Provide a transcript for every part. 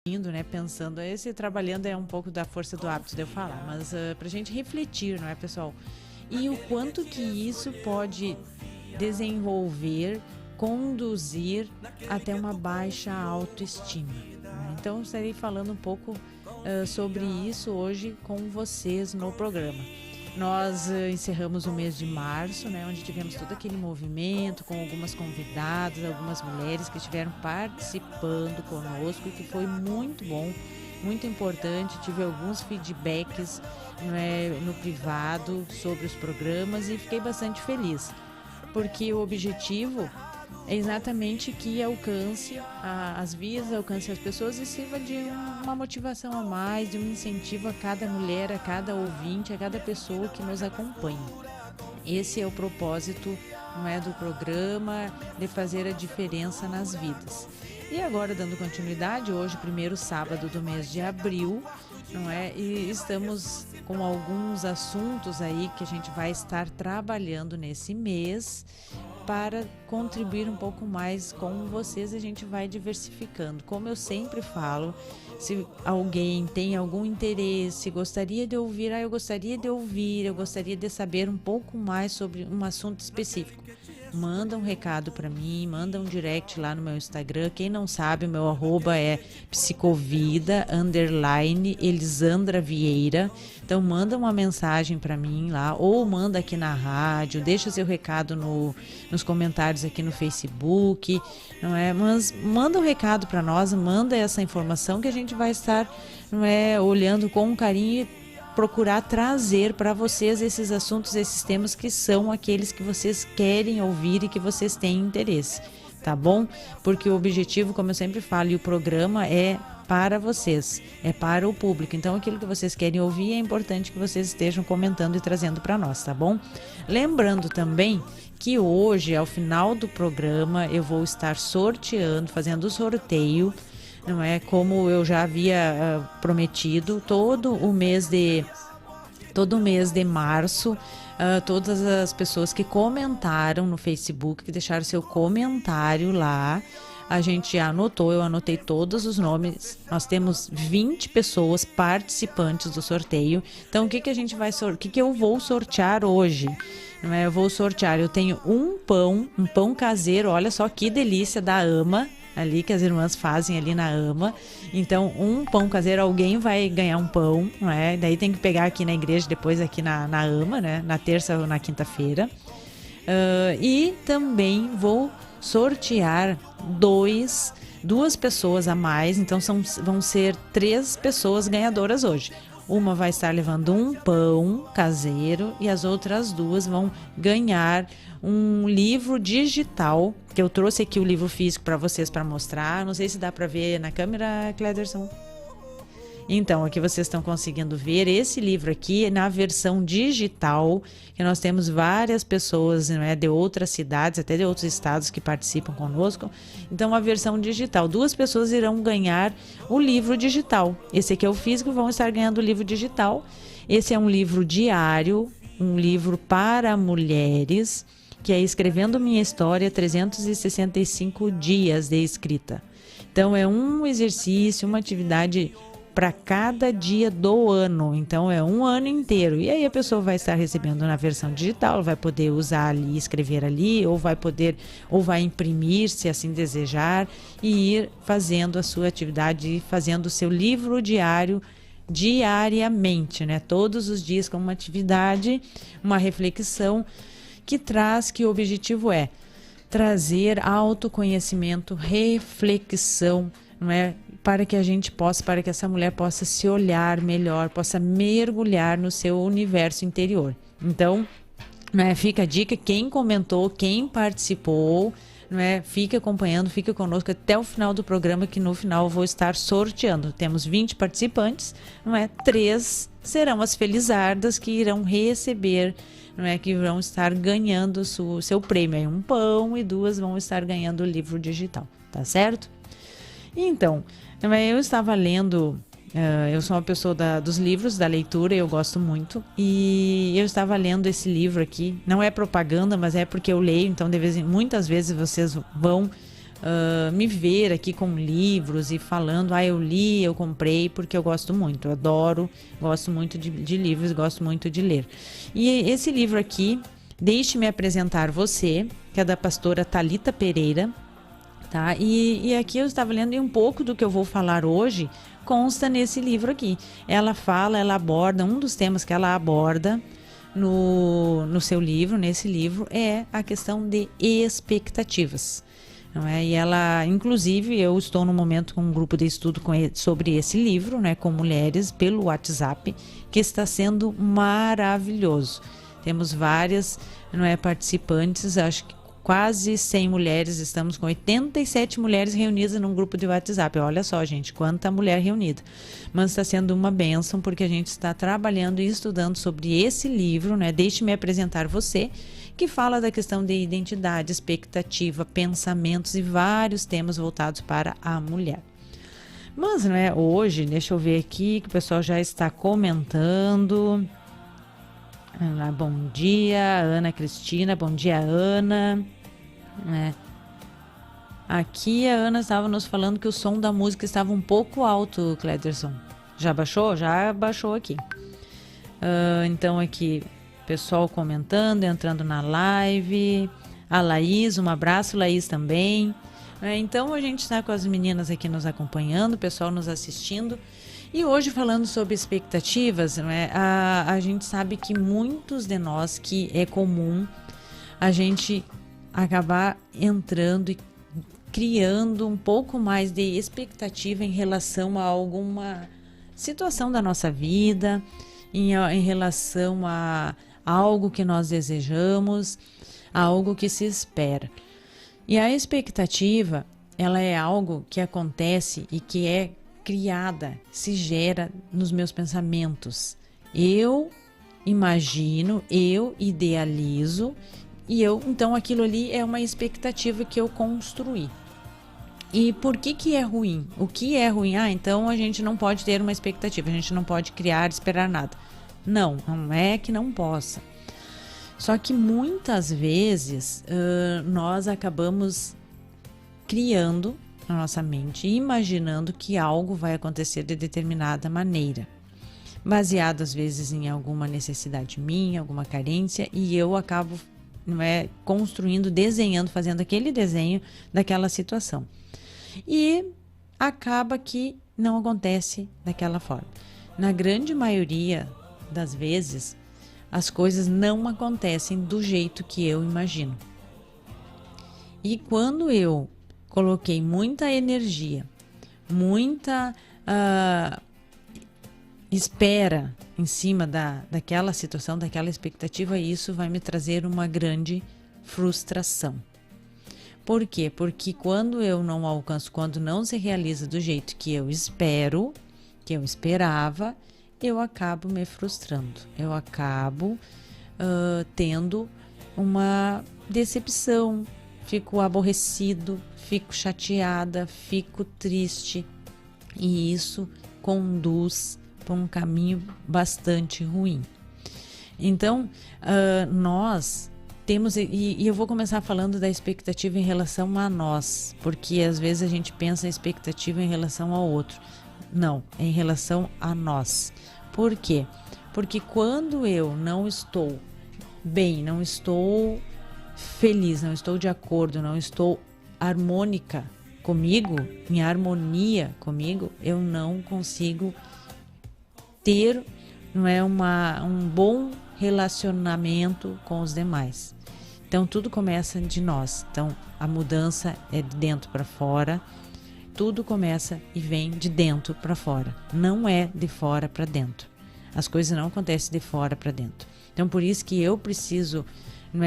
indo, né, pensando, esse trabalhando é um pouco da força do hábito de eu falar, mas pra gente refletir, não é, pessoal? E o quanto que isso pode desenvolver, conduzir até uma baixa autoestima, né? Então, eu estarei falando um pouco sobre isso hoje com vocês no programa. Nós encerramos o mês de março, né, onde tivemos todo aquele movimento com algumas convidadas, algumas mulheres que estiveram participando conosco, que foi muito bom, muito importante. Tive alguns feedbacks, né, no privado sobre os programas e fiquei bastante feliz, porque o objetivo é exatamente que alcance as vias, alcance as pessoas e sirva de uma motivação a mais, de um incentivo a cada mulher, a cada ouvinte, a cada pessoa que nos acompanha. Esse é o propósito, não é, do programa, de fazer a diferença nas vidas. E agora, dando continuidade, hoje, primeiro sábado do mês de abril, não é? E estamos com alguns assuntos aí que a gente vai estar trabalhando nesse mês para contribuir um pouco mais com vocês. A gente vai diversificando. Como eu sempre falo, se alguém tem algum interesse, gostaria de ouvir, eu gostaria de ouvir, eu gostaria de saber um pouco mais sobre um assunto específico, manda um recado para mim, manda um direct lá no meu Instagram. Quem não sabe, o meu arroba é psicovida_Elisandra Vieira. Então manda uma mensagem para mim lá, ou manda aqui na rádio, deixa seu recado nos comentários aqui no Facebook, não é? Mas manda um recado para nós, manda essa informação que a gente vai estar, não é, olhando com carinho e procurar trazer para vocês esses assuntos, esses temas que são aqueles que vocês querem ouvir e que vocês têm interesse, tá bom? Porque o objetivo, como eu sempre falo, e o programa é para vocês, é para o público. Então, aquilo que vocês querem ouvir é importante que vocês estejam comentando e trazendo para nós, tá bom? Lembrando também que hoje, ao final do programa, eu vou estar sorteando, fazendo o sorteio, não é, como eu já havia prometido, todo o mês de março, todas as pessoas que comentaram no Facebook, que deixaram seu comentário lá, a gente anotou, eu anotei todos os nomes. Nós temos 20 pessoas participantes do sorteio. Então, o que a gente vai o que eu vou sortear hoje? Não é? Eu vou sortear, eu tenho um pão caseiro, olha só que delícia, da Ama, ali que as irmãs fazem ali na Ama. Então, um pão caseiro, alguém vai ganhar um pão, não é? Daí tem que pegar aqui na igreja, depois aqui na Ama, né? Na terça ou na quinta-feira. E também vou sortear duas pessoas a mais. Então vão ser 3 pessoas ganhadoras hoje. Uma vai estar levando um pão caseiro e as outras 2 vão ganhar um livro digital, que eu trouxe aqui o livro físico para vocês para mostrar. Não sei se dá para ver na câmera, Clederson. Então, aqui vocês estão conseguindo ver esse livro aqui na versão digital, que nós temos várias pessoas, né, de outras cidades, até de outros estados que participam conosco. Então, a versão digital. 2 pessoas irão ganhar o livro digital. Esse aqui é o físico, vão estar ganhando o livro digital. Esse é um livro diário, um livro para mulheres, que é Escrevendo Minha História, 365 dias de escrita. Então, é um exercício, uma atividade para cada dia do ano. Então é um ano inteiro. E aí a pessoa vai estar recebendo na versão digital, vai poder usar ali, escrever ali, ou vai imprimir, se assim desejar, e ir fazendo a sua atividade, fazendo o seu livro diário diariamente, né? Todos os dias com uma atividade, uma reflexão que o objetivo é trazer autoconhecimento, reflexão, não é? Para que essa mulher possa se olhar melhor, possa mergulhar no seu universo interior. Então, né, fica a dica, quem comentou, quem participou, né, fique acompanhando, fique conosco até o final do programa, que no final eu vou estar sorteando. Temos 20 participantes, não é? 3 serão as felizardas que irão receber, não é, que vão estar ganhando o seu prêmio, aí um pão, e 2 vão estar ganhando o livro digital, tá certo? Então, eu estava lendo, eu sou uma pessoa dos livros, da leitura, eu gosto muito, e eu estava lendo esse livro aqui. Não é propaganda, mas é porque eu leio, então muitas vezes vocês vão me ver aqui com livros e falando, eu li, eu comprei, porque eu gosto muito, eu adoro, gosto muito de livros, gosto muito de ler. E esse livro aqui, Deixe-me Apresentar Você, que é da pastora Thalita Pereira, tá? E aqui eu estava lendo e um pouco do que eu vou falar hoje consta nesse livro aqui. Ela aborda, um dos temas que ela aborda no seu livro, nesse livro, é a questão de expectativas. Não é? E ela, inclusive, eu estou no momento com um grupo de estudo sobre esse livro, né, com mulheres pelo WhatsApp, que está sendo maravilhoso. Temos várias, participantes, acho que quase 100 mulheres, estamos com 87 mulheres reunidas num grupo de WhatsApp. Olha só, gente, quanta mulher reunida. Mas está sendo uma bênção, porque a gente está trabalhando e estudando sobre esse livro, né? Deixe-me Apresentar Você, que fala da questão de identidade, expectativa, pensamentos e vários temas voltados para a mulher. Mas, hoje, deixa eu ver aqui, que o pessoal já está comentando. Bom dia, Ana Cristina, bom dia, Ana. Aqui a Ana estava nos falando que o som da música estava um pouco alto, Clederson. Já baixou? Já baixou aqui. Então aqui, pessoal comentando, entrando na live. A Laís, um abraço, Laís, também. Então a gente está com as meninas aqui nos acompanhando, o pessoal nos assistindo. E hoje, falando sobre expectativas, a gente sabe que muitos de nós, que é comum a gente acabar entrando e criando um pouco mais de expectativa em relação a alguma situação da nossa vida, em relação a algo que nós desejamos, a algo que se espera. E a expectativa, ela é algo que acontece e que é criada, se gera nos meus pensamentos. Eu imagino, eu idealizo e então aquilo ali é uma expectativa que eu construí. E por que é ruim? O que é ruim? Então a gente não pode ter uma expectativa, a gente não pode criar, esperar nada. Não é que não possa. Só que muitas vezes nós acabamos criando na nossa mente, imaginando que algo vai acontecer de determinada maneira, baseado às vezes em alguma necessidade minha, alguma carência, e eu acabo construindo, desenhando, fazendo aquele desenho daquela situação. E acaba que não acontece daquela forma. Na grande maioria das vezes, as coisas não acontecem do jeito que eu imagino. E quando eu coloquei muita energia, muita espera em cima daquela situação, daquela expectativa, isso vai me trazer uma grande frustração. Por quê? Porque quando eu não alcanço, quando não se realiza do jeito que eu espero, que eu esperava, eu acabo me frustrando. Eu acabo tendo uma decepção, fico aborrecido, fico chateada, fico triste. E isso conduz para um caminho bastante ruim. Então, nós temos, e eu vou começar falando da expectativa em relação a nós, porque às vezes a gente pensa em expectativa em relação ao outro. Não, é em relação a nós. Por quê? Porque quando eu não estou bem, não estou feliz, não estou de acordo, não estou harmônica comigo, em harmonia comigo, eu não consigo ter um bom relacionamento com os demais. Então tudo começa de nós. Então a mudança é de dentro para fora. Tudo começa e vem de dentro para fora. Não é de fora para dentro. As coisas não acontecem de fora para dentro. Então por isso que eu preciso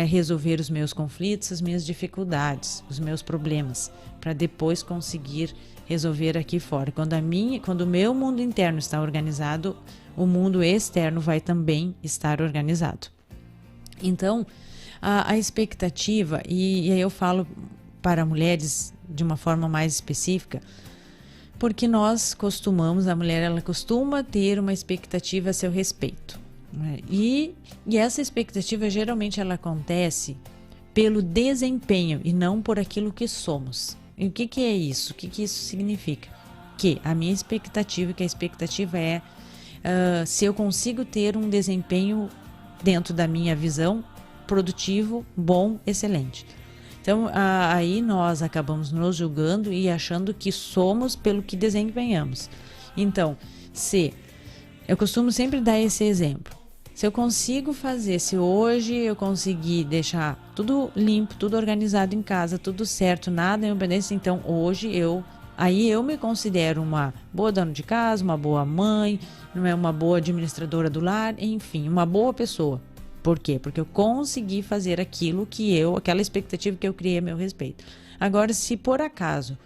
resolver os meus conflitos, as minhas dificuldades, os meus problemas, para depois conseguir resolver aqui fora. Quando o meu mundo interno está organizado, o mundo externo vai também estar organizado. Então, a expectativa, e aí eu falo para mulheres de uma forma mais específica, porque nós costumamos, a mulher ela costuma ter uma expectativa a seu respeito. E essa expectativa geralmente ela acontece pelo desempenho e não por aquilo que somos. E o que que é isso? O que que isso significa? Que a minha expectativa, que a expectativa é se eu consigo ter um desempenho dentro da minha visão produtivo, bom, excelente. Então, aí nós acabamos nos julgando e achando que somos pelo que desempenhamos. Então, eu costumo sempre dar esse exemplo. Se eu consigo fazer, se hoje eu conseguir deixar tudo limpo, tudo organizado em casa, tudo certo, nada em pendência, então hoje eu me considero uma boa dona de casa, uma boa mãe, não é uma boa administradora do lar, enfim, uma boa pessoa. Por quê? Porque eu consegui fazer aquilo aquela expectativa que eu criei a meu respeito. Agora, se por acaso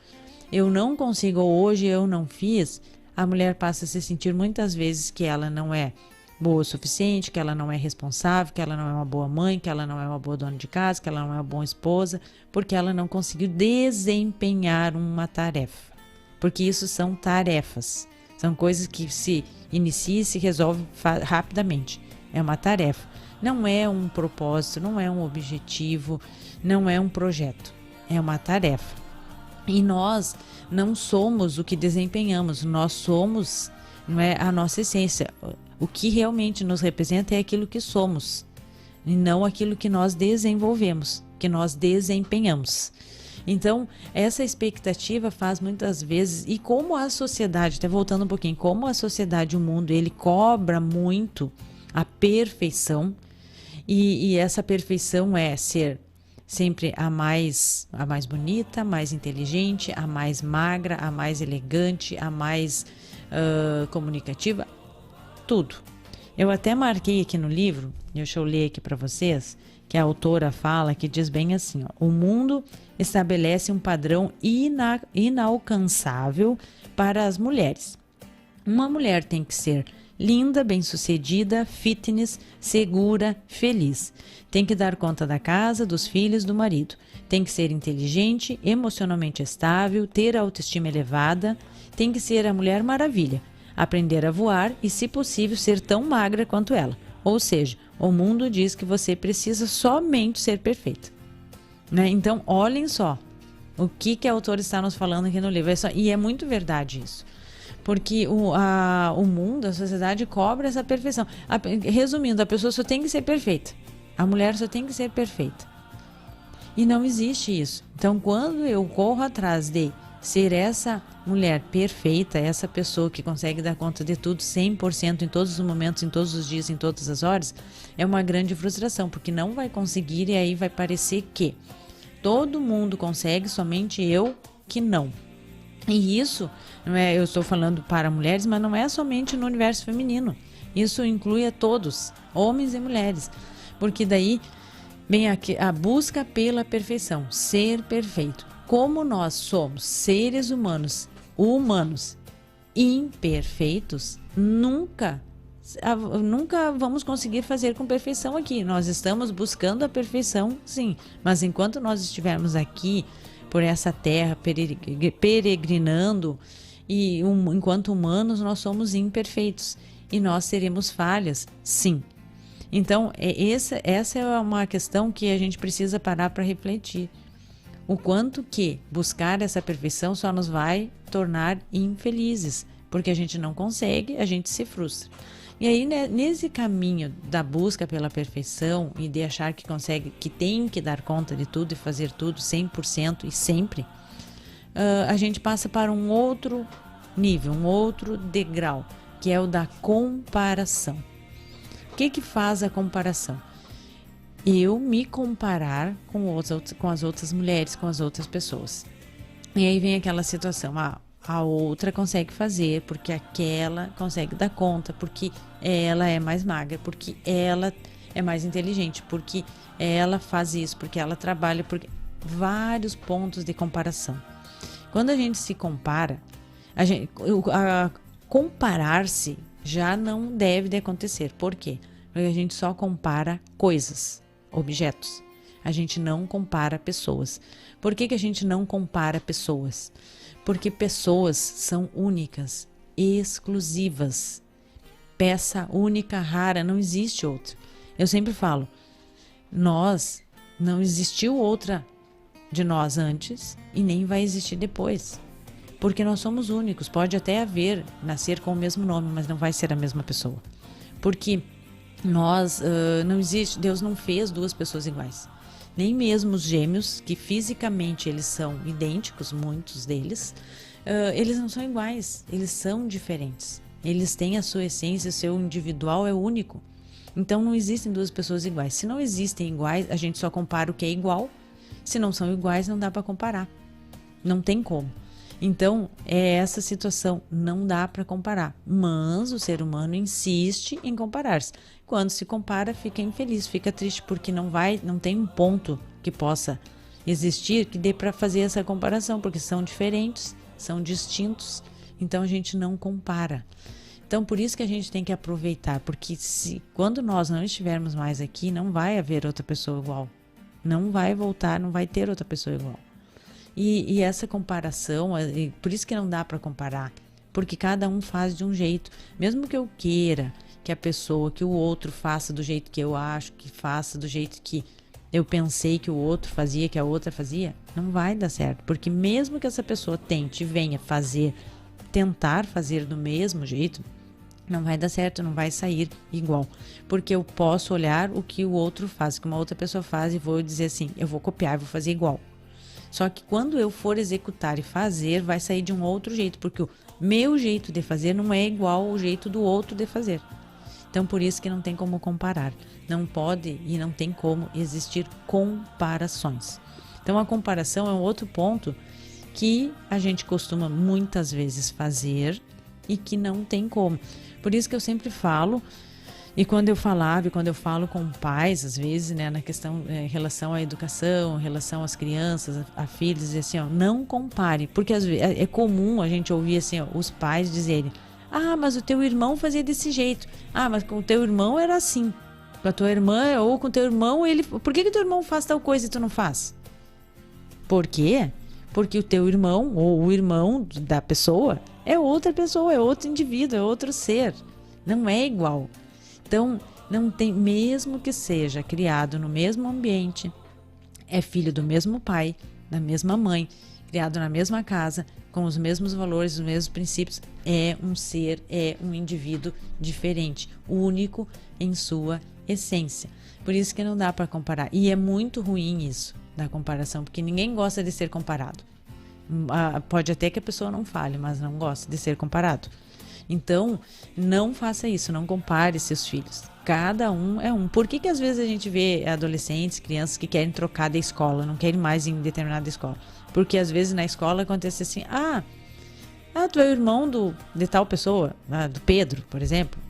eu não consigo ou hoje eu não fiz, a mulher passa a se sentir muitas vezes que ela não é boa o suficiente, que ela não é responsável, que ela não é uma boa mãe, que ela não é uma boa dona de casa, que ela não é uma boa esposa, porque ela não conseguiu desempenhar uma tarefa. Porque isso são tarefas, são coisas que se inicia e se resolve rapidamente. É uma tarefa, não é um propósito, não é um objetivo, não é um projeto, é uma tarefa. E nós não somos o que desempenhamos, nós somos, não é, a nossa essência. O que realmente nos representa é aquilo que somos, e não aquilo que nós desenvolvemos, que nós desempenhamos. Então, essa expectativa faz muitas vezes, e como a sociedade, até voltando um pouquinho, como a sociedade, o mundo, ele cobra muito a perfeição, e essa perfeição é ser sempre a mais bonita, a mais inteligente, a mais magra, a mais elegante, a mais comunicativa, tudo. Eu até marquei aqui no livro, deixa eu ler aqui para vocês, que a autora fala, que diz bem assim, ó, o mundo estabelece um padrão inalcançável para as mulheres. Uma mulher tem que ser linda, bem-sucedida, fitness, segura, feliz. Tem que dar conta da casa, dos filhos, do marido. Tem que ser inteligente, emocionalmente estável, ter autoestima elevada. Tem que ser a Mulher Maravilha, aprender a voar e, se possível, ser tão magra quanto ela. Ou seja, o mundo diz que você precisa somente ser perfeita. Né? Então, olhem só o que a autora está nos falando aqui no livro. E é muito verdade isso. Porque o mundo, a sociedade cobra essa perfeição. Resumindo, a pessoa só tem que ser perfeita. A mulher só tem que ser perfeita. E não existe isso. Então, quando eu corro atrás de ser essa mulher perfeita, essa pessoa que consegue dar conta de tudo 100% em todos os momentos, em todos os dias, em todas as horas, é uma grande frustração, porque não vai conseguir e aí vai parecer que todo mundo consegue, somente eu que não. E isso, não é, eu estou falando para mulheres, mas não é somente no universo feminino. Isso inclui a todos, homens e mulheres. Porque daí vem a busca pela perfeição, ser perfeito. Como nós somos seres humanos imperfeitos, nunca vamos conseguir fazer com perfeição aqui. Nós estamos buscando a perfeição, sim. Mas enquanto nós estivermos aqui por essa terra, peregrinando, e enquanto humanos nós somos imperfeitos e nós teremos falhas, sim. Então, essa é uma questão que a gente precisa parar para refletir. O quanto que buscar essa perfeição só nos vai tornar infelizes, porque a gente não consegue, a gente se frustra. E aí, né, nesse caminho da busca pela perfeição e de achar que consegue, que tem que dar conta de tudo e fazer tudo 100% e sempre, a gente passa para um outro nível, um outro degrau, que é o da comparação. O que faz a comparação? Eu me comparar com as outras mulheres, com as outras pessoas. E aí vem aquela situação, a outra consegue fazer, porque aquela consegue dar conta, porque ela é mais magra, porque ela é mais inteligente, porque ela faz isso, porque ela trabalha, porque vários pontos de comparação. Quando a gente se compara, comparar-se já não deve de acontecer. Por quê? Porque a gente só compara coisas, objetos. A gente não compara pessoas. Por que a gente não compara pessoas? Porque pessoas são únicas, exclusivas. Peça única, rara, não existe outra. Eu sempre falo, não existiu outra de nós antes e nem vai existir depois. Porque nós somos únicos. Pode até nascer com o mesmo nome, mas não vai ser a mesma pessoa. Porque não existe, Deus não fez duas pessoas iguais. Nem mesmo os gêmeos, que fisicamente eles são idênticos, muitos deles, eles não são iguais, eles são diferentes. Eles têm a sua essência, o seu individual é único. Então não existem duas pessoas iguais. Se não existem iguais, a gente só compara o que é igual. Se não são iguais, não dá para comparar. Não tem como. Então, é essa situação, não dá para comparar. Mas o ser humano insiste em comparar-se. Quando se compara, fica infeliz, fica triste, porque não tem um ponto que possa existir que dê para fazer essa comparação, porque são diferentes, são distintos. Então, a gente não compara. Então, por isso que a gente tem que aproveitar, porque quando nós não estivermos mais aqui, não vai haver outra pessoa igual. Não vai voltar, não vai ter outra pessoa igual. E essa comparação, por isso que não dá para comparar, porque cada um faz de um jeito. Mesmo que eu queira que o outro faça do jeito que eu acho, que faça do jeito que eu pensei que o outro fazia, que a outra fazia, não vai dar certo. Porque mesmo que essa pessoa venha tentar fazer do mesmo jeito, não vai dar certo, não vai sair igual. Porque eu posso olhar o que o outro faz, que uma outra pessoa faz e vou dizer assim, eu vou copiar, vou fazer igual. Só que quando eu for executar e fazer, vai sair de um outro jeito, porque o meu jeito de fazer não é igual ao jeito do outro de fazer. Então, por isso que não tem como comparar. Não pode e não tem como existir comparações. Então, a comparação é um outro ponto que a gente costuma muitas vezes fazer e que não tem como. Por isso que eu sempre falo, e quando eu falo com pais, às vezes, né, na questão em relação à educação, em relação às crianças, a filhos, dizer assim, ó, não compare, porque às vezes é comum a gente ouvir assim, ó, os pais dizerem, mas o teu irmão fazia desse jeito, mas com o teu irmão era assim, com a tua irmã ou com o teu irmão, por que teu irmão faz tal coisa e tu não faz? Por quê? Porque o teu irmão ou o irmão da pessoa é outra pessoa, é outro indivíduo, é outro ser, não é igual. Então, não tem, mesmo que seja criado no mesmo ambiente, é filho do mesmo pai, da mesma mãe, criado na mesma casa, com os mesmos valores, os mesmos princípios, é um ser, é um indivíduo diferente, único em sua essência. Por isso que não dá para comparar. E é muito ruim isso, da comparação, porque ninguém gosta de ser comparado. Pode até que a pessoa não fale, mas não gosta de ser comparado. Então, não faça isso, não compare seus filhos. Cada um é um. Por que às vezes a gente vê adolescentes, crianças que querem trocar de escola, não querem mais em determinada escola? Porque às vezes na escola acontece assim, tu é o irmão de tal pessoa, do Pedro, por exemplo.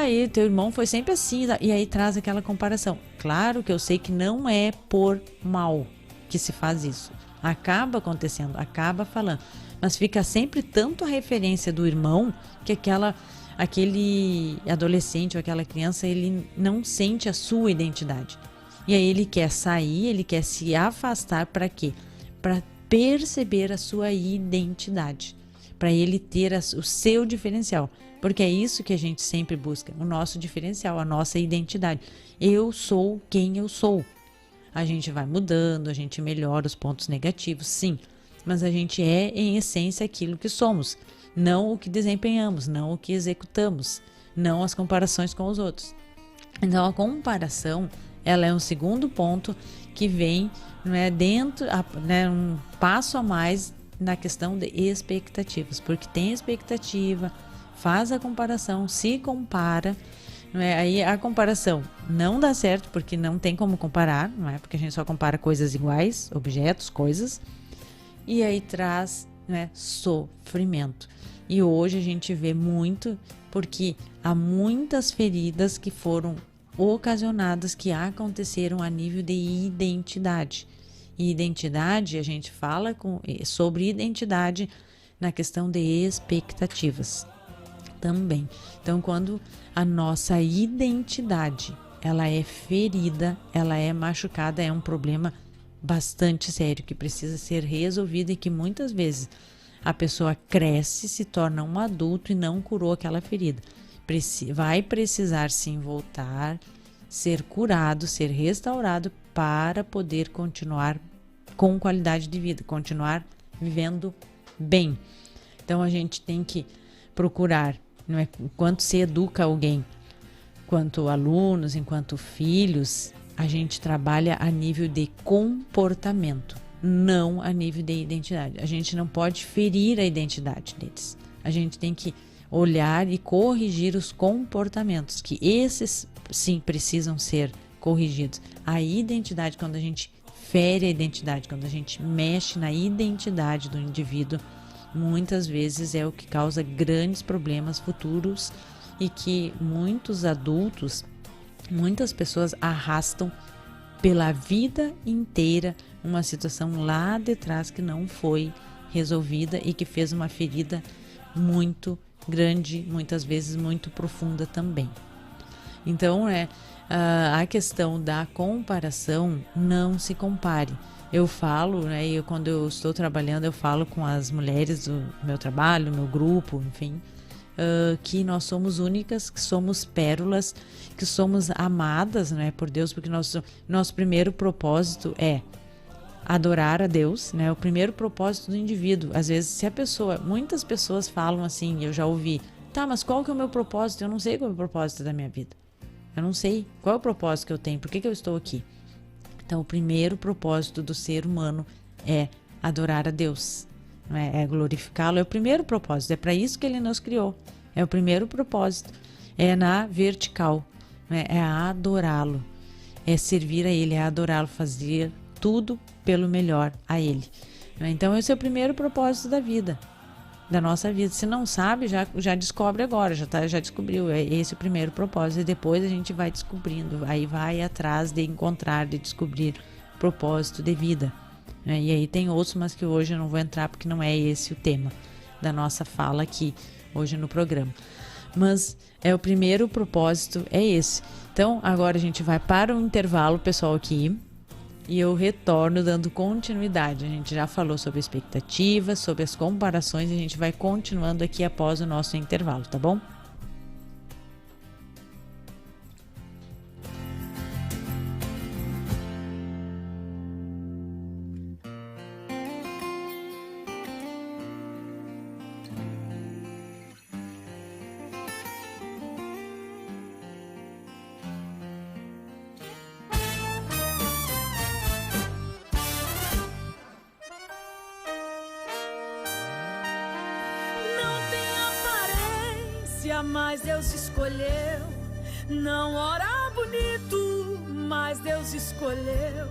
E teu irmão foi sempre assim. E aí traz aquela comparação. Claro que eu sei que não é por mal que se faz isso. Acaba acontecendo, acaba falando. Mas fica sempre tanto a referência do irmão que aquele adolescente ou aquela criança, ele não sente a sua identidade. E aí ele quer sair, ele quer se afastar para quê? Para perceber a sua identidade. Para ele ter o seu diferencial. Porque é isso que a gente sempre busca, o nosso diferencial, a nossa identidade. Eu sou quem eu sou. A gente vai mudando, a gente melhora os pontos negativos, sim. Mas a gente é, em essência, aquilo que somos. Não o que desempenhamos, não o que executamos, não as comparações com os outros. Então, a comparação, ela é um segundo ponto que vem, um passo a mais na questão de expectativas. Porque tem expectativa, faz a comparação, se compara, aí a comparação não dá certo, porque não tem como comparar, não é? Porque a gente só compara coisas iguais, objetos, coisas. E aí traz sofrimento. E hoje a gente vê muito, porque há muitas feridas que foram ocasionadas, que aconteceram a nível de identidade. E identidade, a gente fala sobre identidade na questão de expectativas também. Então, quando a nossa identidade ela é ferida, ela é machucada, é um problema bastante sério, que precisa ser resolvido e que muitas vezes a pessoa cresce, se torna um adulto e não curou aquela ferida. Vai precisar sim voltar, ser curado, ser restaurado para poder continuar com qualidade de vida, continuar vivendo bem. Então a gente tem que procurar, não é, enquanto se educa alguém, enquanto alunos, enquanto filhos, a gente trabalha a nível de comportamento, não a nível de identidade. A gente não pode ferir a identidade deles. A gente tem que olhar e corrigir os comportamentos, que esses sim precisam ser corrigidos. A identidade, quando a gente fere a identidade, quando a gente mexe na identidade do indivíduo, muitas vezes é o que causa grandes problemas futuros e que muitos adultos, muitas pessoas arrastam pela vida inteira uma situação lá de trás que não foi resolvida e que fez uma ferida muito grande, muitas vezes muito profunda também. Então, a questão da comparação, não se compare. Eu falo, quando eu estou trabalhando, eu falo com as mulheres do meu trabalho, meu grupo, enfim, que nós somos únicas, que somos pérolas, que somos amadas, por Deus, porque nosso primeiro propósito é adorar a Deus, o primeiro propósito do indivíduo. Às vezes, muitas pessoas falam assim, eu já ouvi, tá, mas qual que é o meu propósito? Eu não sei qual é o propósito da minha vida. Eu não sei qual é o propósito que eu tenho, por que eu estou aqui? Então, o primeiro propósito do ser humano é adorar a Deus, é glorificá-lo, é o primeiro propósito, é para isso que ele nos criou, é o primeiro propósito, é na vertical, é adorá-lo, é servir a ele, é adorá-lo, fazer tudo pelo melhor a ele. Então, esse é o primeiro propósito da vida, da nossa vida. Se não sabe, já descobre agora, já descobriu, é esse o primeiro propósito, e depois a gente vai descobrindo, aí vai atrás de encontrar, de descobrir propósito de vida. E aí tem outros, mas que hoje eu não vou entrar porque não é esse o tema da nossa fala aqui hoje no programa. Mas o primeiro propósito é esse. Então agora a gente vai para um intervalo, pessoal, aqui, e eu retorno dando continuidade. A gente já falou sobre expectativas, sobre as comparações, e a gente vai continuando aqui após o nosso intervalo, tá bom? Mas Deus escolheu. Não ora bonito, mas Deus escolheu.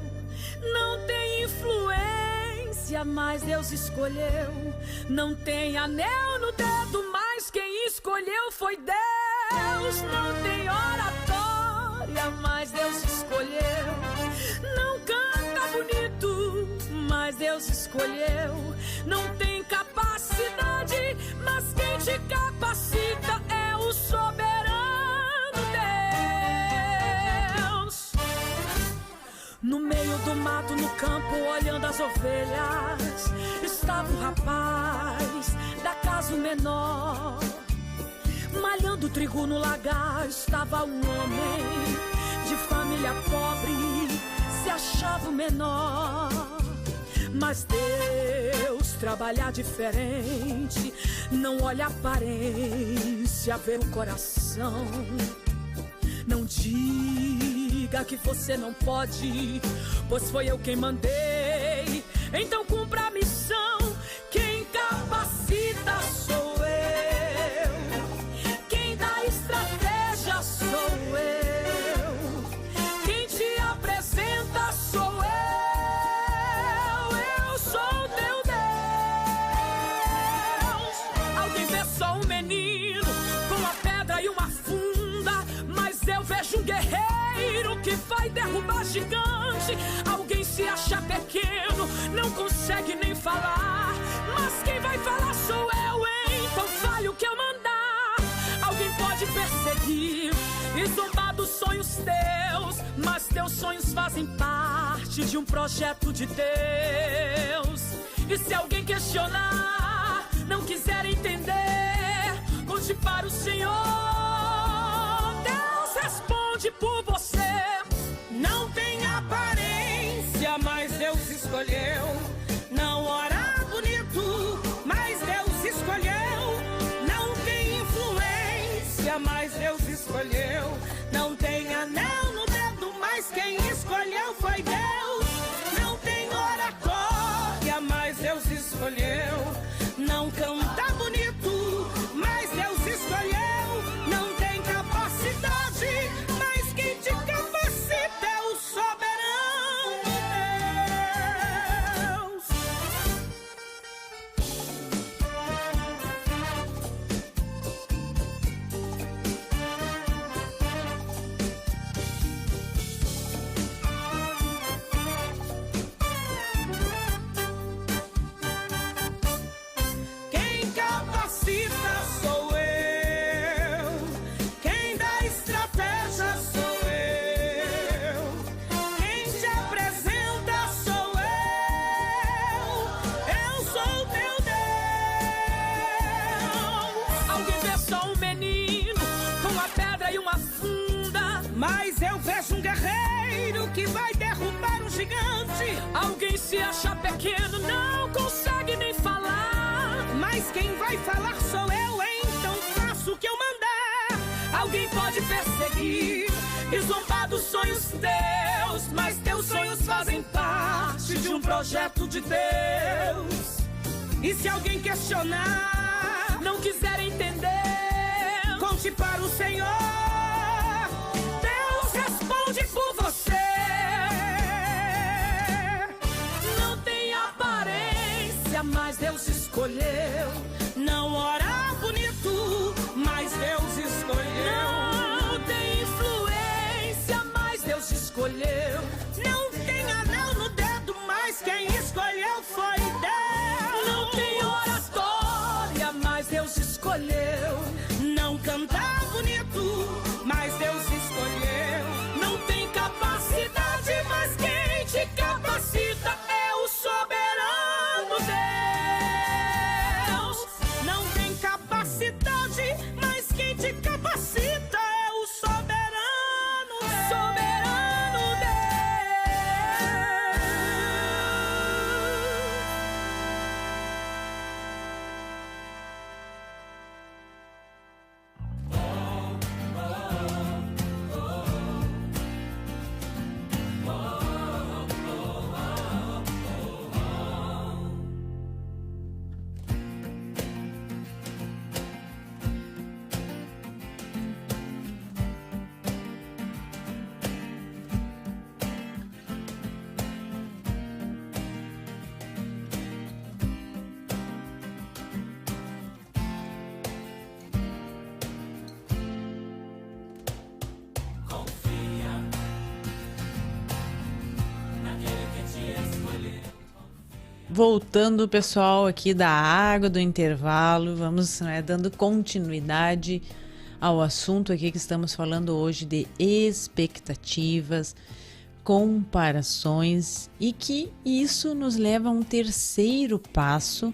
Não tem influência, mas Deus escolheu. Não tem anel no dedo, mas quem escolheu foi Deus. Não tem oratória, mas Deus escolheu. Não canta bonito, mas Deus escolheu. Não tem capacidade, mas quem te capacita é o soberano Deus. No meio do mato, no campo, olhando as ovelhas, estava um rapaz da casa menor. Malhando trigo no lagar, estava um homem de família pobre, se achava o menor. Mas Deus trabalha diferente, não olha a aparência, vê o coração. Não diga que você não pode, pois foi eu quem mandei. Então cumpra a missão, quem capacita sou eu, quem dá estratégia sou eu, quem te apresenta sou eu. Um guerreiro que vai derrubar gigante. Alguém se acha pequeno, não consegue nem falar, mas quem vai falar sou eu, hein? Então fale o que eu mandar. Alguém pode perseguir e zombar dos sonhos teus, mas teus sonhos fazem parte de um projeto de Deus. E se alguém questionar, não quiser entender, conte para o Senhor. Responde por você. Não tem aparência, mas Deus escolheu. mas Deus escolheu. Não tem anel no dedo, mas quem escolheu foi Deus. Não tem oratória, mas Deus escolheu. Não canta bonito, mas Deus escolheu. Não tem capacidade, mas quem te capacita é o soberano Deus. Quem capacita sou eu, quem dá estratégia sou eu, quem te apresenta sou eu sou teu Deus. Alguém vê só um menino com uma pedra e uma funda, mas eu vejo um guerreiro que vai derrubar um gigante. Alguém se acha pequeno, não consegue nem falar, mas quem vai falar sou eu, então faço o que eu mandar. Alguém pode perseguir e zombar dos sonhos teus, mas teus sonhos fazem parte de um projeto de Deus. E se alguém questionar, não quiser entender, conte para o Senhor, Deus responde por você. Não tem aparência, mas Deus escolheu. Não ora bonito, mas Deus escolheu. Não tem influência, mas Deus escolheu. Não tem anel no dedo, mas quem escolheu foi Deus. Não tem oratória, mas Deus escolheu. Não canta bonito, mas Deus escolheu. Não tem capacidade, mas quem te capacita é o soberano Deus. Não tem capacidade, mas quem te capacita é o soberano Deus. Soberano Deus. Voltando, pessoal, aqui da água do intervalo, vamos, né, dando continuidade ao assunto aqui que estamos falando hoje de expectativas, comparações, e que isso nos leva a um terceiro passo,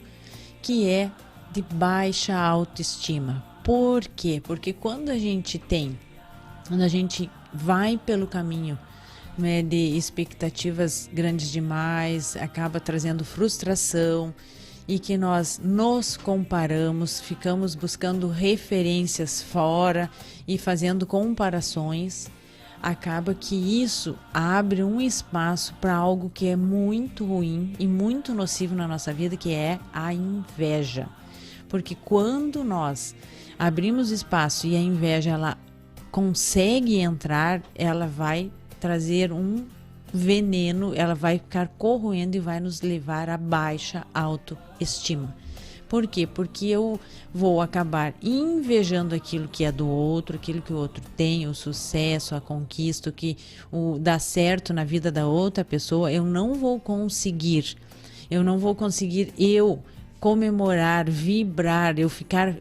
que é de baixa autoestima. Por quê? Porque quando a gente vai pelo caminho, né, de expectativas grandes demais, acaba trazendo frustração, e que nós nos comparamos, ficamos buscando referências fora e fazendo comparações, acaba que isso abre um espaço para algo que é muito ruim e muito nocivo na nossa vida, que é a inveja. Porque quando nós abrimos espaço e a inveja ela consegue entrar, ela vai trazer um veneno, ela vai ficar corroendo e vai nos levar a baixa autoestima. Por quê? Porque eu vou acabar invejando aquilo que é do outro, aquilo que o outro tem, o sucesso, a conquista, dá certo na vida da outra pessoa. Eu não vou conseguir comemorar, vibrar,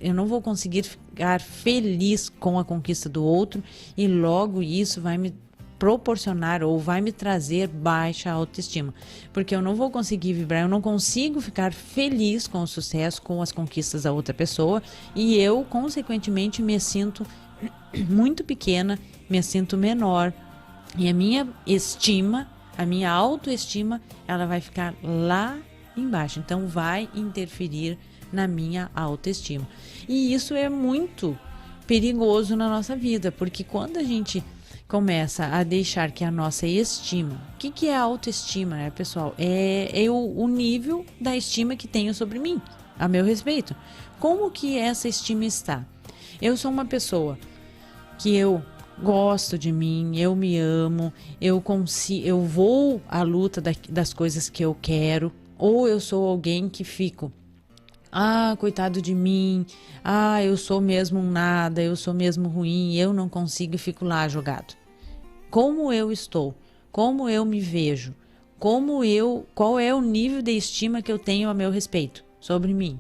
eu não vou conseguir ficar feliz com a conquista do outro, e logo isso vai me proporcionar ou vai me trazer baixa autoestima, porque eu não vou conseguir vibrar, eu não consigo ficar feliz com o sucesso, com as conquistas da outra pessoa, e eu, consequentemente, me sinto muito pequena, me sinto menor, e a minha autoestima, ela vai ficar lá embaixo, então vai interferir na minha autoestima. E isso é muito perigoso na nossa vida, porque quando a gente começa a deixar que a nossa estima, o que é a autoestima, né, pessoal? É o nível da estima que tenho sobre mim, a meu respeito. Como que essa estima está? Eu sou uma pessoa que eu gosto de mim, eu me amo, eu vou à luta das coisas que eu quero, ou eu sou alguém que fico, coitado de mim, eu sou mesmo um nada, eu sou mesmo ruim, eu não consigo e fico lá jogado. Como eu estou? Como eu me vejo? Qual é o nível de estima que eu tenho a meu respeito sobre mim?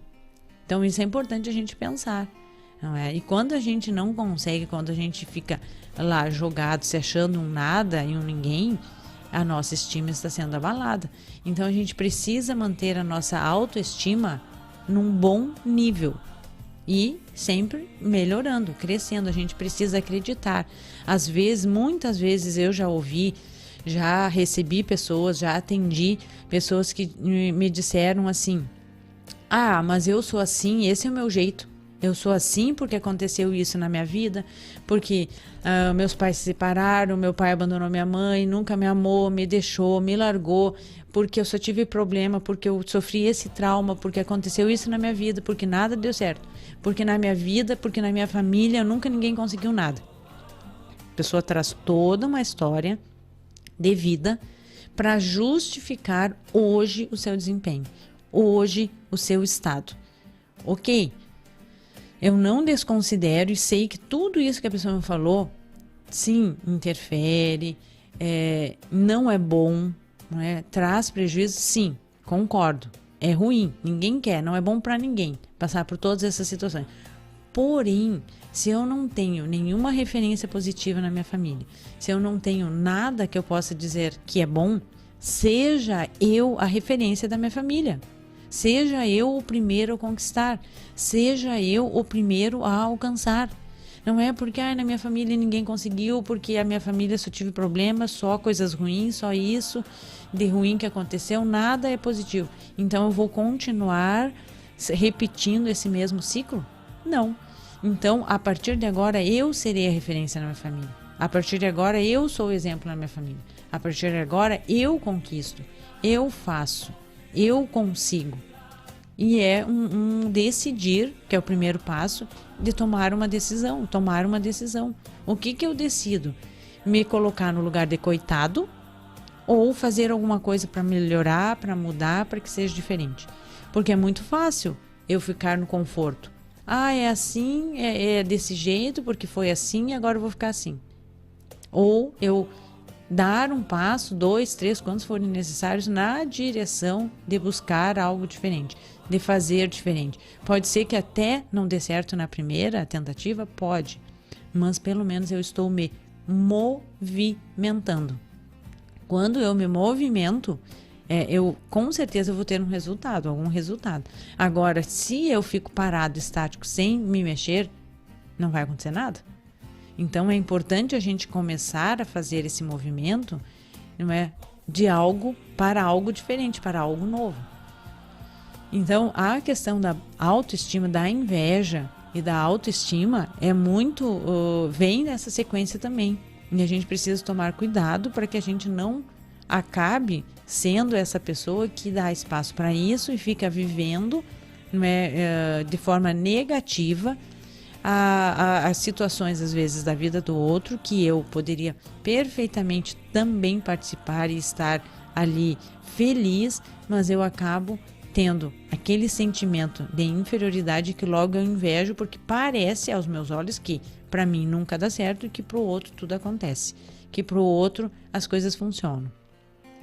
Então isso é importante a gente pensar, não é? E quando a gente não consegue, quando a gente fica lá jogado, se achando um nada e um ninguém, a nossa estima está sendo abalada. Então a gente precisa manter a nossa autoestima num bom nível e sempre melhorando, crescendo. A gente precisa acreditar. Às vezes, muitas vezes eu já recebi pessoas, já atendi pessoas que me disseram assim: mas eu sou assim, esse é o meu jeito. Eu sou assim porque aconteceu isso na minha vida, porque meus pais se separaram, meu pai abandonou minha mãe, nunca me amou, me deixou, me largou, porque eu só tive problema, porque eu sofri esse trauma, porque aconteceu isso na minha vida, porque nada deu certo, porque na minha vida, porque na minha família, nunca ninguém conseguiu nada. A pessoa traz toda uma história de vida para justificar hoje o seu desempenho, hoje o seu estado. Ok? Eu não desconsidero e sei que tudo isso que a pessoa me falou, sim, interfere, não é bom, não é? Traz prejuízo, sim, concordo. É ruim, ninguém quer, não é bom para ninguém passar por todas essas situações. Porém, se eu não tenho nenhuma referência positiva na minha família, se eu não tenho nada que eu possa dizer que é bom, seja eu a referência da minha família. Seja eu o primeiro a conquistar, seja eu o primeiro a alcançar. Não é porque na minha família ninguém conseguiu, porque a minha família só tive problemas, só coisas ruins, só isso de ruim que aconteceu, nada é positivo. Então eu vou continuar repetindo esse mesmo ciclo? Não. Então, a partir de agora, eu serei a referência na minha família. A partir de agora, eu sou o exemplo na minha família. A partir de agora, eu conquisto, eu faço. Eu consigo. E é um decidir, que é o primeiro passo, de tomar uma decisão. O que eu decido? Me colocar no lugar de coitado ou fazer alguma coisa para melhorar, para mudar, para que seja diferente? Porque é muito fácil eu ficar no conforto. É assim, é desse jeito, porque foi assim, agora eu vou ficar assim. Ou eu dar um passo, 2, 3, quantos forem necessários, na direção de buscar algo diferente, de fazer diferente. Pode ser que até não dê certo na primeira tentativa, pode, mas pelo menos eu estou me movimentando. Quando eu me movimento, eu com certeza vou ter algum resultado. Agora, se eu fico parado, estático, sem me mexer, não vai acontecer nada. Então é importante a gente começar a fazer esse movimento, não é, de algo para algo diferente, para algo novo. Então a questão da autoestima, da inveja e da autoestima é muito, vem nessa sequência também. E a gente precisa tomar cuidado para que a gente não acabe sendo essa pessoa que dá espaço para isso e fica vivendo, não é, de forma negativa as situações, às vezes, da vida do outro, que eu poderia perfeitamente também participar e estar ali feliz, mas eu acabo tendo aquele sentimento de inferioridade que logo eu invejo, porque parece aos meus olhos que para mim nunca dá certo e que para o outro tudo acontece, que para o outro as coisas funcionam.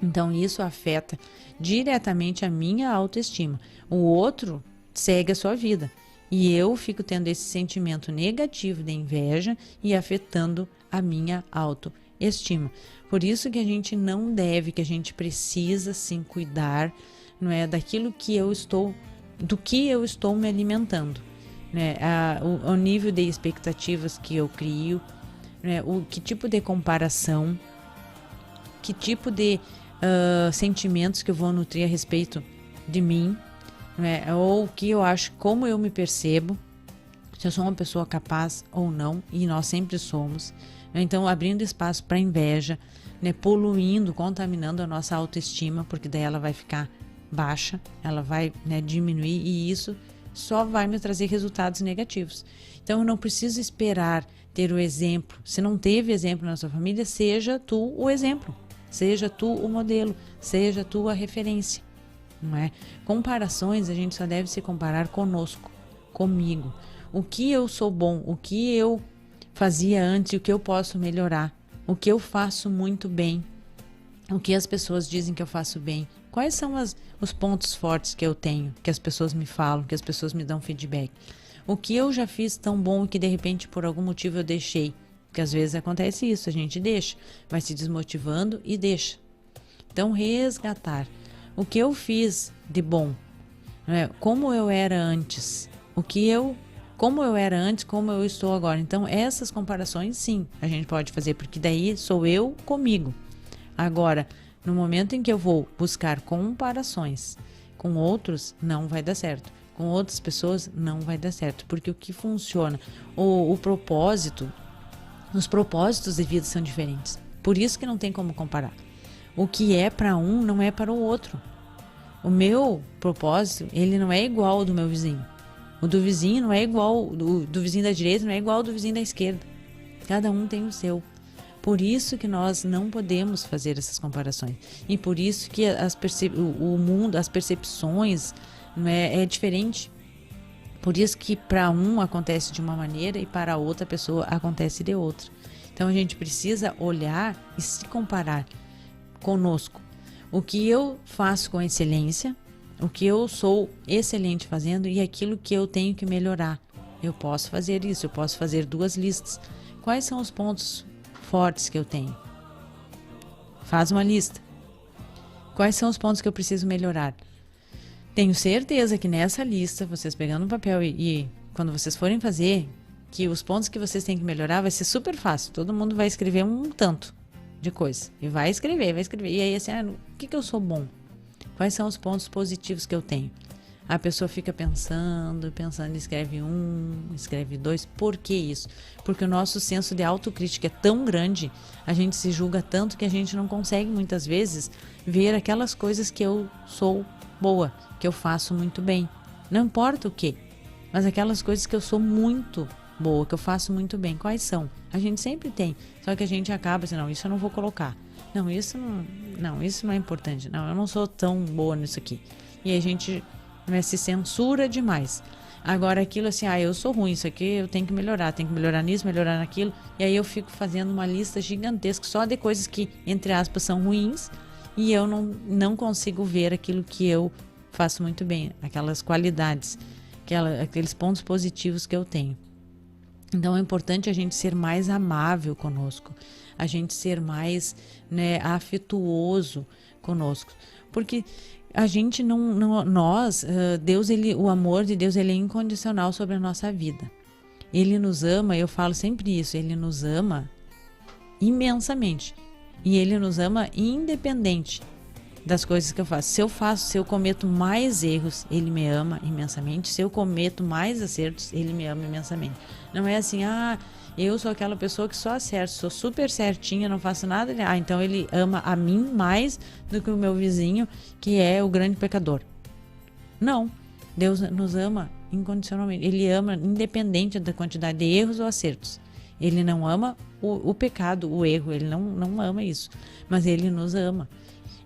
Então isso afeta diretamente a minha autoestima. O outro segue a sua vida. E eu fico tendo esse sentimento negativo de inveja e afetando a minha autoestima. Por isso que a gente não deve, que a gente precisa sim cuidar, não é, daquilo que eu estou, do que eu estou me alimentando, né? O nível de expectativas que eu crio, né? Que tipo de comparação, que tipo de sentimentos que eu vou nutrir a respeito de mim, né? Ou que eu acho, como eu me percebo. se eu sou uma pessoa capaz ou não, e nós sempre somos. Então, abrindo espaço para inveja, né, poluindo, contaminando a nossa autoestima, porque daí ela vai ficar baixa, ela vai, né, diminuir, e isso só vai me trazer resultados negativos. Então, eu não preciso esperar ter o exemplo. Se não teve exemplo na sua família, seja tu o exemplo, seja tu o modelo, seja tu a referência, não é? Comparações, a gente só deve se comparar conosco, comigo. O que eu sou bom, o que eu fazia antes, o que eu posso melhorar, o que eu faço muito bem, o que as pessoas dizem que eu faço bem, quais são os pontos fortes que eu tenho, que as pessoas me falam, que as pessoas me dão feedback. O que eu já fiz tão bom que de repente por algum motivo eu deixei. Porque às vezes acontece isso, a gente deixa, vai se desmotivando e deixa. Então resgatar o que eu fiz de bom, né? Como eu era antes, como eu era antes, como eu estou agora. Então essas comparações sim, a gente pode fazer, porque daí sou eu comigo. Agora, no momento em que eu vou buscar comparações com outros, não vai dar certo. Com outras pessoas não vai dar certo, porque o que funciona, o propósito, os propósitos de vida são diferentes. Por isso que não tem como comparar. O que é para um não é para o outro. O meu propósito, ele não é igual ao do meu vizinho. O do vizinho não é igual, do vizinho da direita não é igual ao do vizinho da esquerda. Cada um tem o seu. Por isso que nós não podemos fazer essas comparações. E por isso que o mundo, as percepções, é diferente. Por isso que para um acontece de uma maneira e para outra pessoa acontece de outra. Então a gente precisa olhar e se comparar conosco. O que eu faço com excelência, o que eu sou excelente fazendo e aquilo que eu tenho que melhorar. Eu posso fazer isso, eu posso fazer 2 listas. Quais são os pontos fortes que eu tenho? Faz uma lista. Quais são os pontos que eu preciso melhorar? Tenho certeza que nessa lista, vocês pegando um papel e quando vocês forem fazer, que os pontos que vocês têm que melhorar vai ser super fácil. Todo mundo vai escrever um tanto de coisa. E vai escrever. E aí assim, o que eu sou bom? Quais são os pontos positivos que eu tenho? A pessoa fica pensando, escreve 1, escreve 2. Por que isso? Porque o nosso senso de autocrítica é tão grande, a gente se julga tanto que a gente não consegue muitas vezes ver aquelas coisas que eu sou boa, que eu faço muito bem. Não importa o que, mas aquelas coisas que eu sou muito boa, que eu faço muito bem. Quais são? A gente sempre tem, só que a gente acaba assim, não, isso eu não vou colocar. Não, isso não é importante. Não, eu não sou tão boa nisso aqui. E aí a gente se censura demais. Agora aquilo assim, eu sou ruim, isso aqui eu tenho que melhorar nisso, melhorar naquilo. E aí eu fico fazendo uma lista gigantesca só de coisas que, entre aspas, são ruins e eu não consigo ver aquilo que eu faço muito bem, aquelas qualidades, aqueles pontos positivos que eu tenho. Então é importante a gente ser mais amável conosco, a gente ser mais, afetuoso conosco, porque a gente Deus, o amor de Deus, ele é incondicional sobre a nossa vida. Ele nos ama, eu falo sempre isso, ele nos ama imensamente. E ele nos ama independente das coisas que eu faço. Se eu cometo mais erros, ele me ama imensamente. Se eu cometo mais acertos, ele me ama imensamente. Não é assim, eu sou aquela pessoa que só acerto, sou super certinha, não faço nada. Então ele ama a mim mais do que o meu vizinho, que é o grande pecador. Não, Deus nos ama incondicionalmente. Ele ama independente da quantidade de erros ou acertos. Ele não ama o pecado, o erro, ele não ama isso. Mas ele nos ama.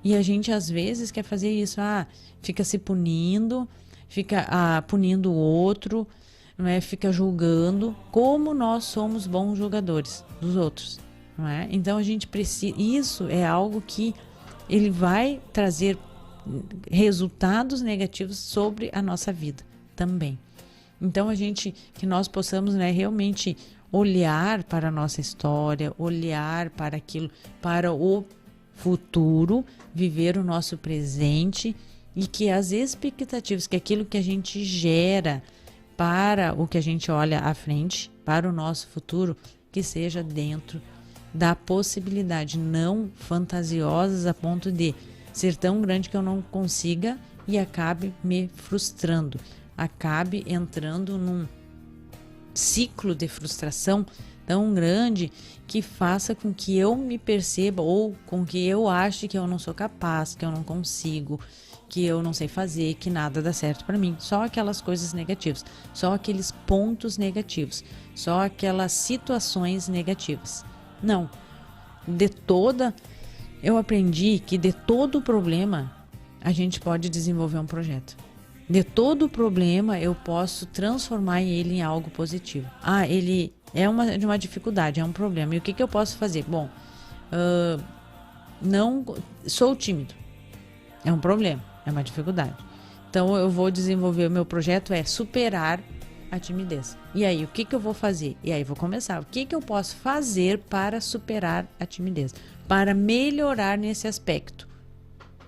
E a gente às vezes quer fazer isso, fica se punindo, fica punindo o outro, não é? Fica julgando, como nós somos bons julgadores dos outros, não é? Então a gente precisa, isso é algo que ele vai trazer resultados negativos sobre a nossa vida também. Então que nós possamos, realmente olhar para a nossa história, olhar para aquilo, para o futuro, viver o nosso presente e que as expectativas, que aquilo que a gente gera para o que a gente olha à frente, para o nosso futuro, que seja dentro da possibilidade, não fantasiosas a ponto de ser tão grande que eu não consiga e acabe me frustrando, acabe entrando ciclo de frustração tão grande que faça com que eu me perceba ou com que eu ache que eu não sou capaz, que eu não consigo, que eu não sei fazer, que nada dá certo para mim. Só aquelas coisas negativas, só aqueles pontos negativos, só aquelas situações negativas. Não, eu aprendi que de todo problema a gente pode desenvolver um projeto. De todo problema eu posso transformar ele em algo positivo. Ele é uma dificuldade, é um problema. E o que eu posso fazer? Bom, não sou tímido. É um problema, é uma dificuldade. Então eu vou desenvolver, o meu projeto é superar a timidez. E aí, o que eu vou fazer? E aí vou começar. O que eu posso fazer para superar a timidez? Para melhorar nesse aspecto.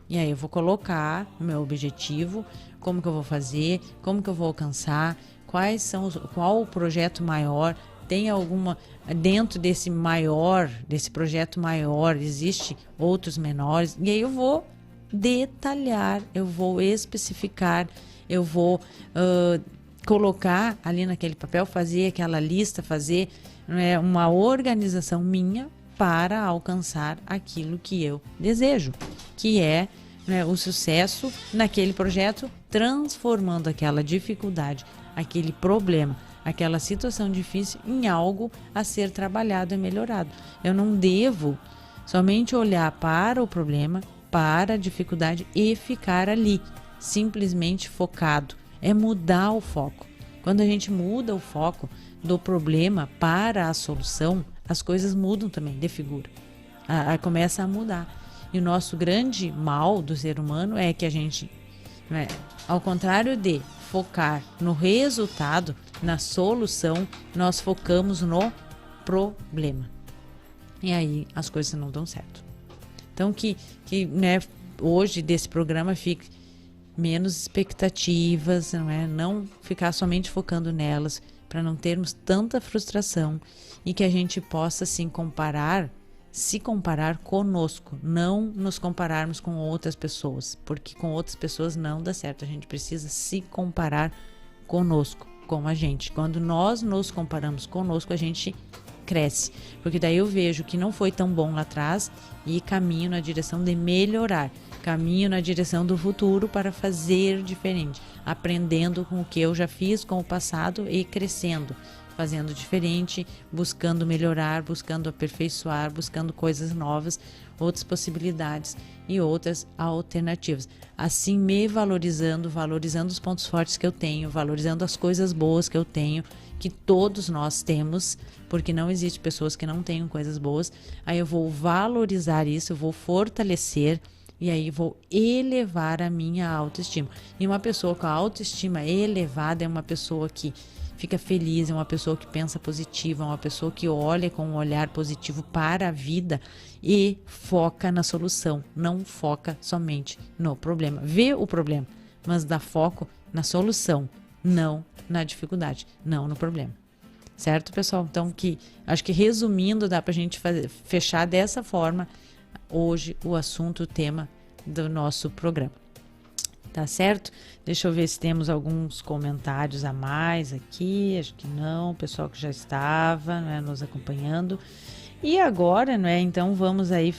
E aí eu vou colocar o meu objetivo, como que eu vou fazer, como que eu vou alcançar, qual o projeto maior, tem alguma, dentro desse projeto maior, existe outros menores, e aí eu vou detalhar, eu vou especificar, eu vou colocar ali naquele papel, fazer aquela lista, fazer uma organização minha para alcançar aquilo que eu desejo, que é o sucesso naquele projeto, transformando aquela dificuldade, aquele problema, aquela situação difícil em algo a ser trabalhado e melhorado. Eu não devo somente olhar para o problema, para a dificuldade e ficar ali, simplesmente focado. É mudar o foco. Quando a gente muda o foco do problema para a solução, as coisas mudam também de figura. Começa a mudar. E o nosso grande mal do ser humano é que a gente, ao contrário de focar no resultado, na solução, nós focamos no problema. E aí as coisas não dão certo. Então que hoje desse programa fique menos expectativas, não ficar somente focando nelas, para não termos tanta frustração e que a gente possa se comparar conosco, não nos compararmos com outras pessoas, porque com outras pessoas não dá certo. A gente precisa se comparar conosco, com a gente. Quando nós nos comparamos conosco, a gente cresce, porque daí eu vejo que não foi tão bom lá atrás e caminho na direção de melhorar, caminho na direção do futuro para fazer diferente, aprendendo com o que eu já fiz com o passado e crescendo, fazendo diferente, buscando melhorar, buscando aperfeiçoar, buscando coisas novas, outras possibilidades e outras alternativas. Assim me valorizando os pontos fortes que eu tenho, valorizando as coisas boas que eu tenho, que todos nós temos, porque não existe pessoas que não tenham coisas boas. Aí eu vou valorizar isso, eu vou fortalecer e aí vou elevar a minha autoestima. E uma pessoa com a autoestima elevada é uma pessoa que fica feliz, é uma pessoa que pensa positivo, é uma pessoa que olha com um olhar positivo para a vida e foca na solução, não foca somente no problema. Vê o problema, mas dá foco na solução, não na dificuldade, não no problema. Certo, pessoal? Então, acho que resumindo, dá pra gente fechar dessa forma hoje o assunto, o tema do nosso programa. Tá certo? Deixa eu ver se temos alguns comentários a mais aqui. Acho que não, o pessoal que já estava nos acompanhando. E agora, então vamos aí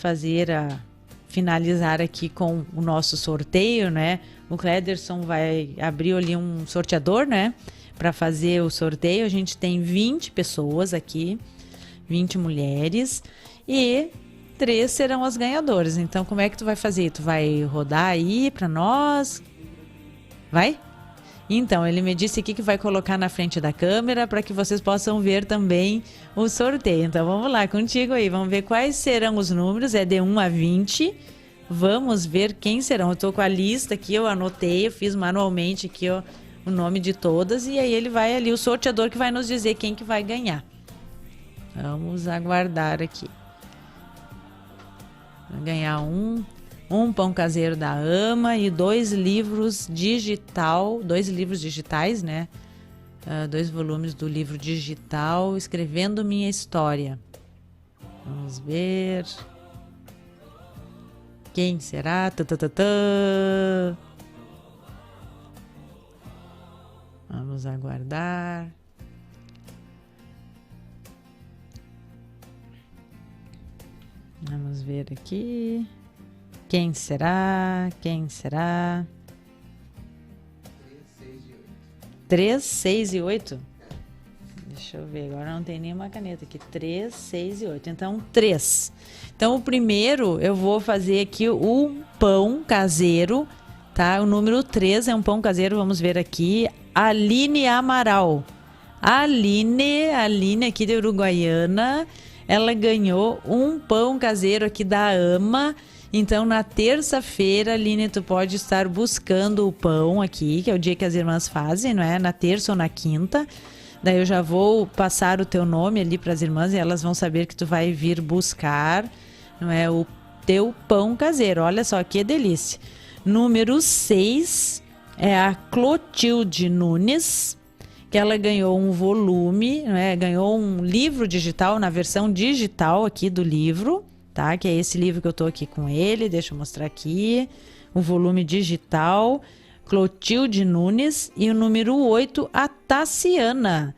finalizar aqui com o nosso sorteio, O Clederson vai abrir ali um sorteador, para fazer o sorteio. A gente tem 20 pessoas aqui, 20 mulheres, e 3 serão as ganhadoras. Então, como é que tu vai fazer? Tu vai rodar aí para nós? Vai? Então, ele me disse aqui que vai colocar na frente da câmera para que vocês possam ver também o sorteio. Então, vamos lá, contigo aí. Vamos ver quais serão os números. É de 1 a 20. Vamos ver quem serão. Eu tô com a lista aqui, eu anotei, eu fiz manualmente aqui, o nome de todas. E aí ele vai ali, o sorteador que vai nos dizer quem que vai ganhar. Vamos aguardar aqui. Vai ganhar um pão caseiro da Ama e 2 livros digitais, 2 volumes do livro digital, Escrevendo Minha História. Vamos ver. Quem será? Vamos aguardar. Vamos ver aqui. Quem será? 3, 6 e 8. Deixa eu ver, agora não tem nenhuma caneta aqui. 3, 6 e 8. Então, 3. Então, o primeiro, eu vou fazer aqui o pão caseiro, tá? O número 3 é um pão caseiro, vamos ver aqui. Aline Amaral. Aline aqui de Uruguaiana, ela ganhou um pão caseiro aqui da Ama. Então, na terça-feira, Aline, tu pode estar buscando o pão aqui, que é o dia que as irmãs fazem, não é? Na terça ou na quinta. Daí eu já vou passar o teu nome ali para as irmãs e elas vão saber que tu vai vir buscar, não é? O teu pão caseiro. Olha só que delícia. Número 6 é a Clotilde Nunes, que ela ganhou um volume, não é? Ganhou um livro digital, na versão digital aqui do livro, tá? Que é esse livro que eu tô aqui com ele, deixa eu mostrar aqui, o volume digital, Clotilde Nunes, e o número 8, a Tassiana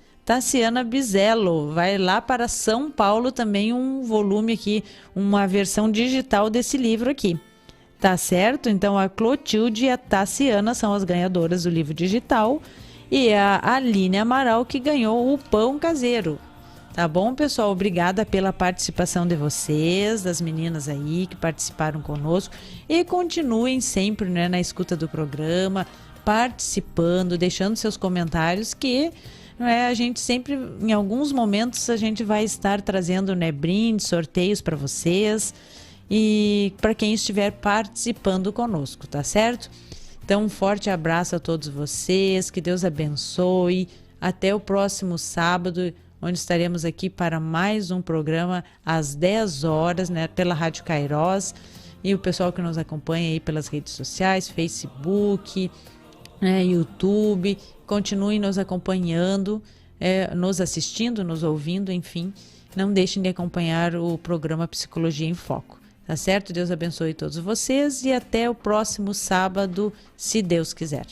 Bizello, vai lá para São Paulo também um volume aqui, uma versão digital desse livro aqui, tá certo? Então a Clotilde e a Tassiana são as ganhadoras do livro digital, e a Aline Amaral que ganhou o pão caseiro. Tá bom, pessoal? Obrigada pela participação de vocês, das meninas aí que participaram conosco. E continuem sempre, né, na escuta do programa, participando, deixando seus comentários, que a gente sempre, em alguns momentos, a gente vai estar trazendo, né, brindes, sorteios para vocês e para quem estiver participando conosco, tá certo? Então, um forte abraço a todos vocês, que Deus abençoe. Até o próximo sábado, onde estaremos aqui para mais um programa às 10 horas, né, pela Rádio Kairos, e o pessoal que nos acompanha aí pelas redes sociais, Facebook, né, YouTube, continuem nos acompanhando, nos assistindo, nos ouvindo, enfim, não deixem de acompanhar o programa Psicologia em Foco, tá certo? Deus abençoe todos vocês e até o próximo sábado, se Deus quiser.